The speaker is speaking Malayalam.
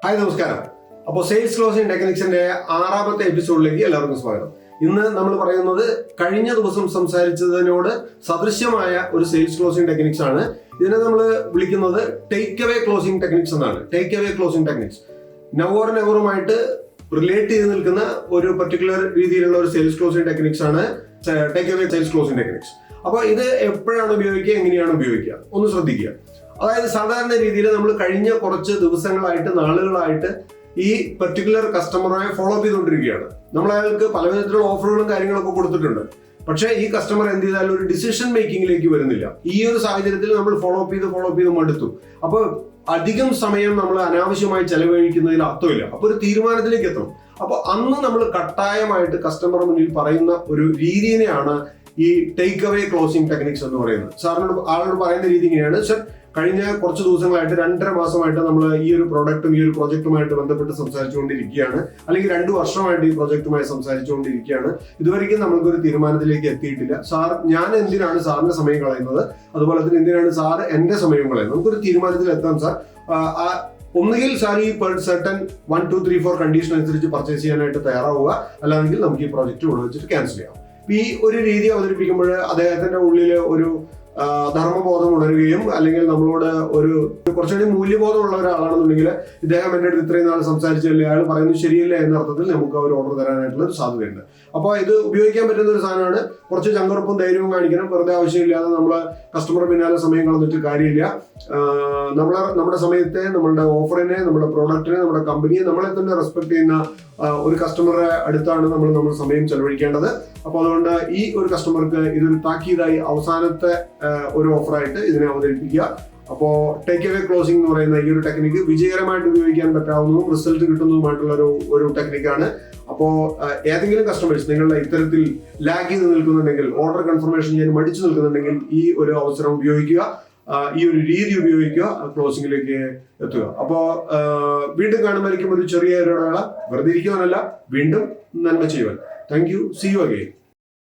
ഹായ് നമസ്കാരം. അപ്പോൾ സെയിൽസ് ക്ലോസിംഗ് ടെക്നിക്സിന്റെ 6ാമത്തെ എപ്പിസോഡിലേക്ക് എല്ലാവർക്കും സ്വാഗതം. ഇന്ന് നമ്മൾ പറയുന്നത് കഴിഞ്ഞ ദിവസം സംസാരിച്ചതിനോട് സദൃശ്യമായ ഒരു സെയിൽസ് ക്ലോസിംഗ് ടെക്നിക്സ് ആണ്. ഇതിനെ നമ്മൾ വിളിക്കുന്നത് ടേക്ക് അവേ ക്ലോസിംഗ് ടെക്നിക്സ് എന്നാണ്. Take away closing techniques now or നെവറുമായിട്ട് റിലേറ്റ് ചെയ്ത് നിൽക്കുന്ന ഒരു പർട്ടിക്കുലർ രീതിയിലുള്ള ഒരു സെയിൽസ് ക്ലോസിംഗ് ടെക്നിക്സ് ആണ് take away sales closing techniques. അപ്പോൾ ഇത് എപ്പോഴാണ് ഉപയോഗിക്കുക, എങ്ങനെയാണ് ഉപയോഗിക്കുക ഒന്ന് ശ്രദ്ധിക്കുക. അതായത് സാധാരണ രീതിയിൽ നമ്മൾ കഴിഞ്ഞ കുറച്ച് ദിവസങ്ങളായിട്ട് നാളുകളായിട്ട് ഈ പർട്ടിക്കുലർ കസ്റ്റമറെ ഫോളോ അപ്പ് ചെയ്തുകൊണ്ടിരിക്കുകയാണ്. നമ്മൾ അയാൾക്ക് പല വിധത്തിലുള്ള ഓഫറുകളും കാര്യങ്ങളൊക്കെ കൊടുത്തിട്ടുണ്ട്. പക്ഷേ ഈ കസ്റ്റമർ എന്ത് ചെയ്താലും ഒരു ഡിസിഷൻ മേക്കിങ്ങിലേക്ക് വരുന്നില്ല. ഈ ഒരു സാഹചര്യത്തിൽ നമ്മൾ ഫോളോ അപ്പ് ചെയ്ത് മടുത്തു. അപ്പോൾ അധികം സമയം നമ്മൾ അനാവശ്യമായി ചെലവഴിക്കുന്നതിൽ അർത്ഥമില്ല. അപ്പോൾ ഒരു തീരുമാനത്തിലേക്ക് എത്തണം. അപ്പോൾ അന്ന് നമ്മൾ കട്ടായമായിട്ട് കസ്റ്റമർ മുന്നിൽ പറയുന്ന ഒരു രീതിയെയാണ് ഈ ടേക്ക് അവേ ക്ലോസിംഗ് ടെക്നിക്സ് എന്ന് പറയുന്നത്. ആളോട് പറയുന്ന രീതി ഇങ്ങനെയാണ്: സർ, കഴിഞ്ഞ കുറച്ച് ദിവസങ്ങളായിട്ട് 2.5 മാസമായിട്ട് നമ്മൾ ഈ ഒരു പ്രോഡക്റ്റും ഈ ഒരു പ്രോജക്റ്റുമായിട്ട് ബന്ധപ്പെട്ട് സംസാരിച്ചുകൊണ്ടിരിക്കുകയാണ്, അല്ലെങ്കിൽ 2 വർഷമായിട്ട് ഈ പ്രോജക്റ്റുമായി സംസാരിച്ചുകൊണ്ടിരിക്കുകയാണ്. ഇതുവരെയ്ക്കും നമ്മൾക്കൊരു തീരുമാനത്തിലേക്ക് എത്തിയിട്ടില്ല. സാർ, ഞാൻ എന്തിനാണ് സാറിന്റെ സമയം കളയുന്നത്, അതുപോലെ തന്നെ എന്തിനാണ് സാർ എന്റെ സമയം കളയുന്നത്? നമുക്കൊരു തീരുമാനത്തിൽ എത്താം സാർ. ഒന്നുകിൽ സാർ ഈ സെർട്ടൺ 1, 2, 3, 4 കണ്ടീഷൻ അനുസരിച്ച് പർച്ചേസ് ചെയ്യാനായിട്ട് തയ്യാറാവുക, അല്ലെങ്കിൽ നമുക്ക് ഈ പ്രോജക്റ്റ് ഇവിടെ വെച്ചിട്ട് ക്യാൻസൽ ചെയ്യാം. ഈ ഒരു രീതി അവതരിപ്പിക്കുമ്പോൾ അദ്ദേഹത്തിന്റെ ഉള്ളിൽ ഒരു ധർമ്മബോധം ഉണരുകയും, അല്ലെങ്കിൽ നമ്മളോട് ഒരു കുറച്ചുകൂടി മൂല്യബോധമുള്ള ഒരാളാണെന്നുണ്ടെങ്കിൽ ഇദ്ദേഹം എൻ്റെ അടുത്ത് ഇത്രയും നാൾ സംസാരിച്ചില്ല, അയാൾ പറയുന്നത് ശരിയല്ല എന്ന അർത്ഥത്തിൽ നമുക്ക് ഒരു ഓർഡർ തരാനായിട്ടുള്ള ഒരു സാധ്യതയുണ്ട്. അപ്പോൾ ഇത് ഉപയോഗിക്കാൻ പറ്റുന്ന ഒരു സാധനമാണ്. കുറച്ച് ചങ്കുറപ്പും ധൈര്യവും കാണിക്കണം. വെറുതെ ആവശ്യമില്ലാതെ നമ്മൾ കസ്റ്റമർ പിന്നാലെ സമയം കളഞ്ഞിട്ട് കാര്യമില്ല. നമ്മുടെ സമയത്തെ, നമ്മളുടെ ഓഫറിനെ, നമ്മുടെ പ്രോഡക്റ്റിനെ, നമ്മുടെ കമ്പനിയെ, നമ്മളെ തന്നെ റെസ്പെക്ട് ചെയ്യുന്ന ഒരു കസ്റ്റമറുടെ അടുത്താണ് നമ്മൾ സമയം ചെലവഴിക്കേണ്ടത്. അപ്പോൾ അതുകൊണ്ട് ഈ ഒരു കസ്റ്റമർക്ക് ഇതൊരു താക്കീതായി അവസാനത്തെ ഒരു ഓഫറായിട്ട് ഇതിനെ അവതരിപ്പിക്കുക. അപ്പോൾ ടേക്ക് അവേ ക്ലോസിംഗ് എന്ന് പറയുന്ന ഈ ഒരു ടെക്നിക്ക് വിജയകരമായിട്ട് ഉപയോഗിക്കാൻ പറ്റാവുന്നതും റിസൾട്ട് കിട്ടുന്നതുമായിട്ടുള്ള ഒരു ടെക്നിക്കാണ്. അപ്പോൾ ഏതെങ്കിലും കസ്റ്റമേഴ്സ് നിങ്ങളുടെ ഇത്തരത്തിൽ ലാഗ് ചെയ്ത് നിൽക്കുന്നുണ്ടെങ്കിൽ, ഓർഡർ കൺഫർമേഷൻ ചെയ്യാൻ മടിച്ചു നിൽക്കുന്നുണ്ടെങ്കിൽ ഈ ഒരു അവസരം ഉപയോഗിക്കുക, ഈ ഒരു രീതി ഉപയോഗിക്കുക, ക്ലോസിംഗിലേക്ക് എത്തുക. അപ്പോൾ വീണ്ടും കാണുമ്പോഴേക്കും ഒരു ചെറിയ ഇടവേള. വെറുതെ ഇരിക്കുവാനല്ല, വീണ്ടും നന്മ ചെയ്യുവാൻ. Thank you. See you again.